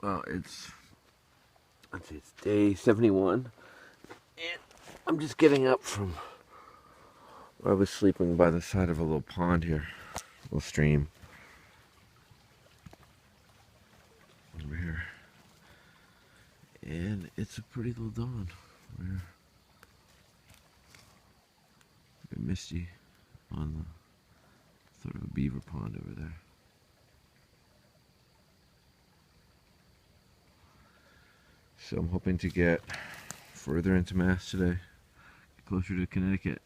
It's, let's see, it's day 71, and I'm just getting up from where I was sleeping by the side of a little pond here, a little stream over here, and it's a pretty little dawn. We're a bit misty on the sort of a beaver pond over there. So I'm hoping to get further into Mass today, closer to Connecticut.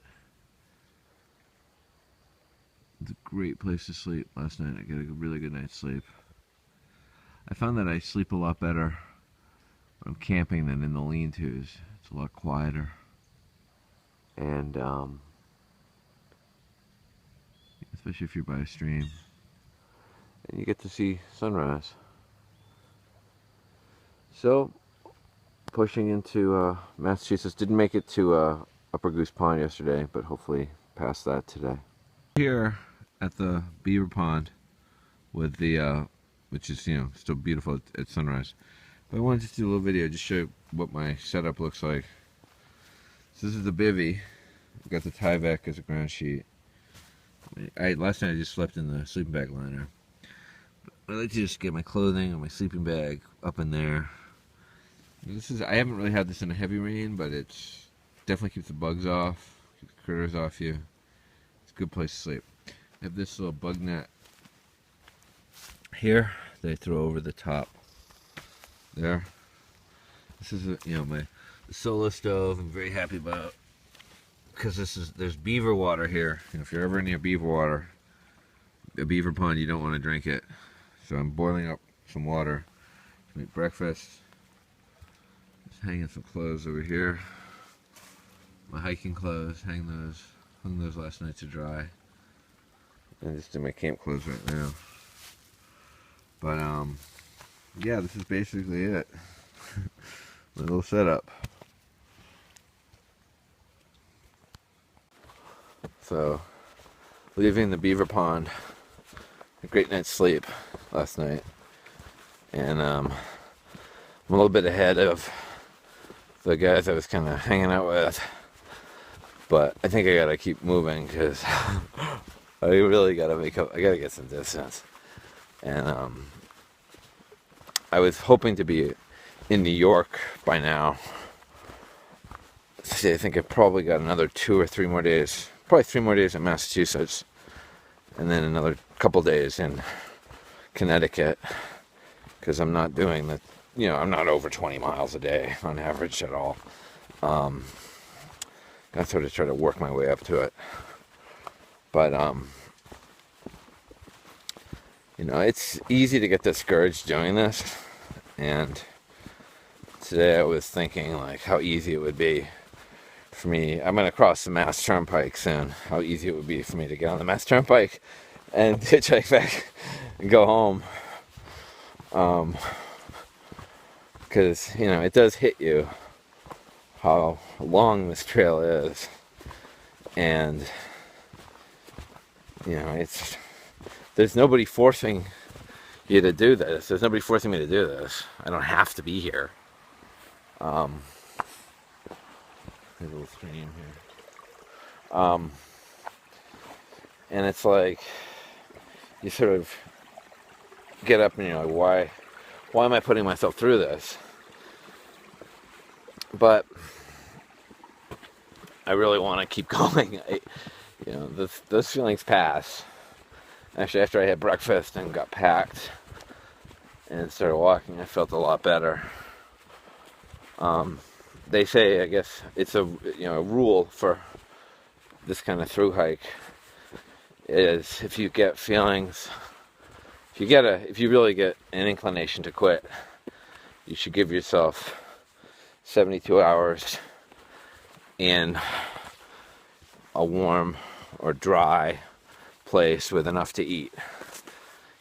It's a great place to sleep. Last night I got a really good night's sleep. I found that I sleep a lot better when I'm camping than in the lean-tos. It's a lot quieter. And especially if you're by a stream. And you get to see sunrise. So, pushing into Massachusetts. Didn't make it to Upper Goose Pond yesterday, but hopefully past that today. Here at the beaver pond with the, which is, still beautiful at sunrise. But I wanted to do a little video, just show what my setup looks like. So this is the bivvy. I've got the Tyvek as a ground sheet. Last night I just slept in the sleeping bag liner. But I like to just get my clothing and my sleeping bag up in there. I haven't really had this in a heavy rain, but it's definitely keeps the bugs off, keeps the critters off you. It's a good place to sleep. I have this little bug net here that I throw over the top there. This is my solo stove. I'm very happy about, because there's beaver water here. If you're ever near beaver water, a beaver pond, you don't want to drink it. So I'm boiling up some water to make breakfast. Just hanging some clothes over here. My hiking clothes, hung those last night to dry. And just in my camp clothes right now. But yeah, this is basically it. My little setup. So, leaving the beaver pond, a great night's sleep last night, and I'm a little bit ahead of the guys I was kind of hanging out with, but I think I gotta keep moving because I really gotta I gotta get some distance. And I was hoping to be in New York by now. See, I think I've probably got another 2 or 3 more days. Probably 3 more days in Massachusetts, and then another couple days in Connecticut, because I'm not doing the, I'm not over 20 miles a day on average at all. I sort of try to work my way up to it, but it's easy to get discouraged doing this, and today I was thinking like how easy it would be for me. I'm going to cross the Mass Turnpike soon. How easy it would be for me to get on the Mass Turnpike and hitchhike back and go home. Because, it does hit you how long this trail is. And, there's nobody forcing you to do this. There's nobody forcing me to do this. I don't have to be here. There's a little stream here. And it's like, you sort of get up and you're like, why am I putting myself through this? But I really want to keep going. Those feelings pass. Actually, after I had breakfast and got packed and started walking, I felt a lot better. They say, I guess, it's a rule for this kind of through hike is if you get feelings, if you really get an inclination to quit, you should give yourself 72 hours in a warm or dry place with enough to eat.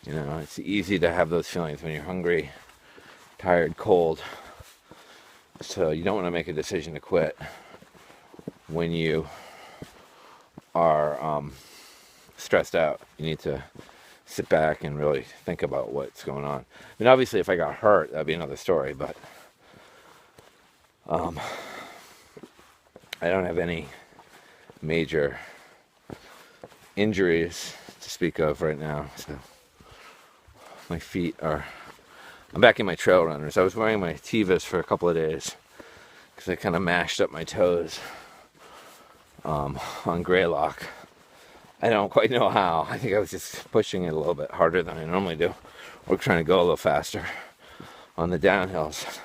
It's easy to have those feelings when you're hungry, tired, cold. So you don't want to make a decision to quit when you are stressed out. You need to sit back and really think about what's going on. I mean, obviously, if I got hurt, that'd be another story. But I don't have any major injuries to speak of right now. So my feet are. I'm back in my trail runners. I was wearing my Tevas for a couple of days because I kind of mashed up my toes on Greylock. I don't quite know how. I think I was just pushing it a little bit harder than I normally do, or trying to go a little faster on the downhills.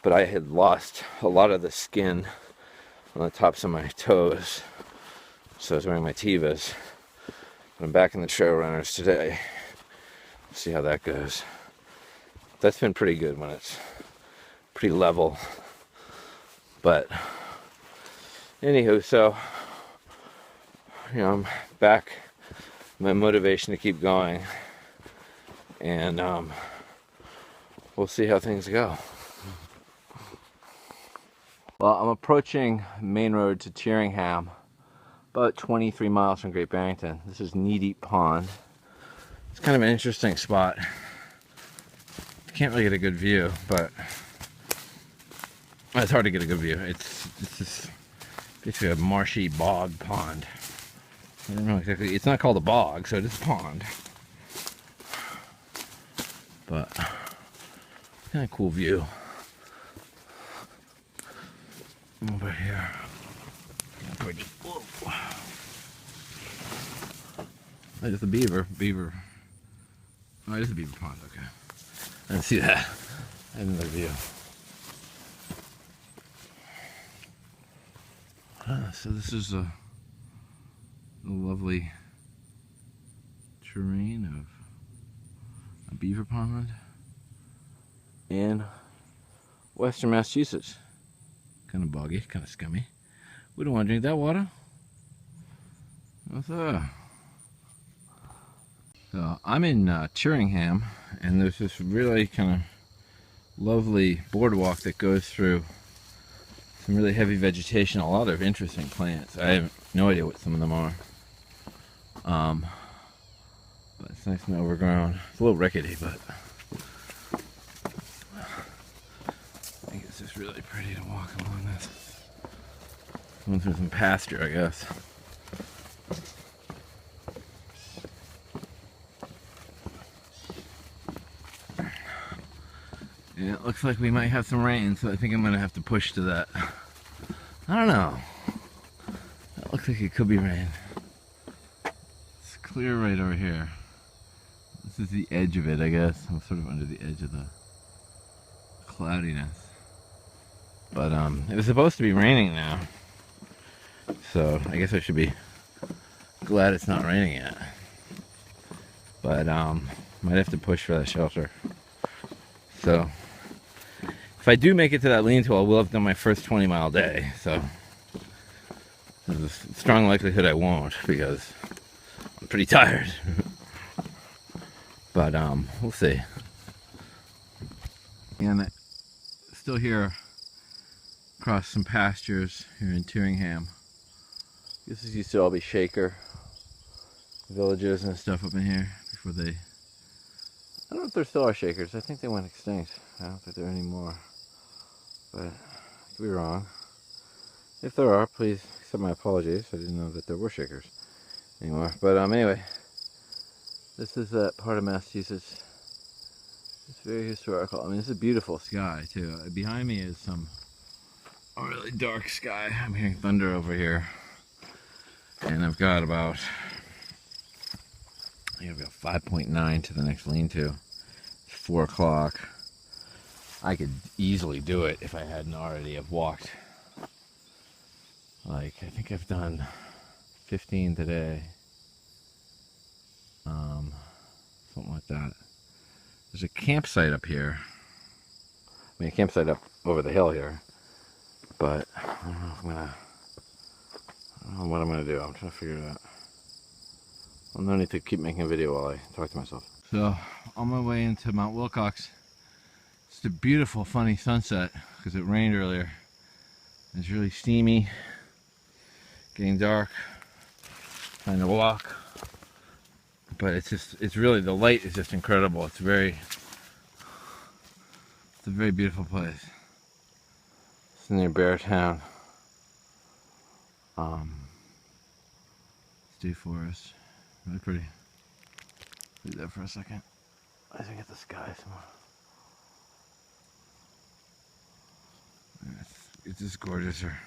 But I had lost a lot of the skin on the tops of my toes, so I was wearing my Tevas. But I'm back in the trail runners today. See how that goes. That's been pretty good when it's pretty level. But anywho, so I'm back. My motivation to keep going, and we'll see how things go. Well, I'm approaching Main Road to Tyringham, about 23 miles from Great Barrington. This is Knee Deep Pond. It's kind of an interesting spot. Can't really get a good view, but it's hard to get a good view. It's just basically a marshy bog pond. I don't know exactly. It's not called a bog, so it is a pond. But kind of cool view. Over here. Whoa. There's the beaver. Oh, it is a beaver pond. Okay. I didn't see that. I had another view. So this is a lovely terrain of a beaver pond in western Massachusetts. Kind of boggy, kind of scummy. We don't want to drink that water. What's up? So I'm in Tyringham, and there's this really kind of lovely boardwalk that goes through some really heavy vegetation, a lot of interesting plants. I have no idea what some of them are. But it's nice and overgrown. It's a little rickety, but I think it's just really pretty to walk along this. Going through some pasture, I guess. Yeah, it looks like we might have some rain, so I think I'm going to have to push to that. I don't know. That looks like it could be rain. It's clear right over here. This is the edge of it, I guess. I'm sort of under the edge of the cloudiness. But it was supposed to be raining now. So I guess I should be glad it's not raining yet. But might have to push for that shelter. So if I do make it to that lean-to, I will have done my first 20-mile day. So there's a strong likelihood I won't, because I'm pretty tired. But we'll see. And still here across some pastures here in Tyringham. This used to all be Shaker villages and stuff up in here before they... I don't know if there still are Shakers. I think they went extinct. I don't think there are any more. But I could be wrong. If there are, please accept my apologies. I didn't know that there were Shakers anymore. But anyway, this is that part of Massachusetts. It's very historical. I mean, it's a beautiful sky too. Behind me is a really dark sky. I'm hearing thunder over here. And I've got about, I think I've got 5.9 to the next lean-to. It's 4 o'clock. I could easily do it if I hadn't already. I've walked, like, I think I've done 15 today. Something like that. There's a campsite up here. I mean, a campsite up over the hill here. But I don't know if I don't know what I'm going to do. I'm trying to figure it out. Well, no need to keep making a video while I talk to myself. So, on my way into Mount Wilcox, it's a beautiful, funny sunset because it rained earlier. It's really steamy, getting dark, trying to walk But it's really, the light is just incredible. It's a very beautiful place. It's near Beartown. State Forest. Really pretty. Leave that for a second. I think it's the sky somewhere. It's just gorgeous here.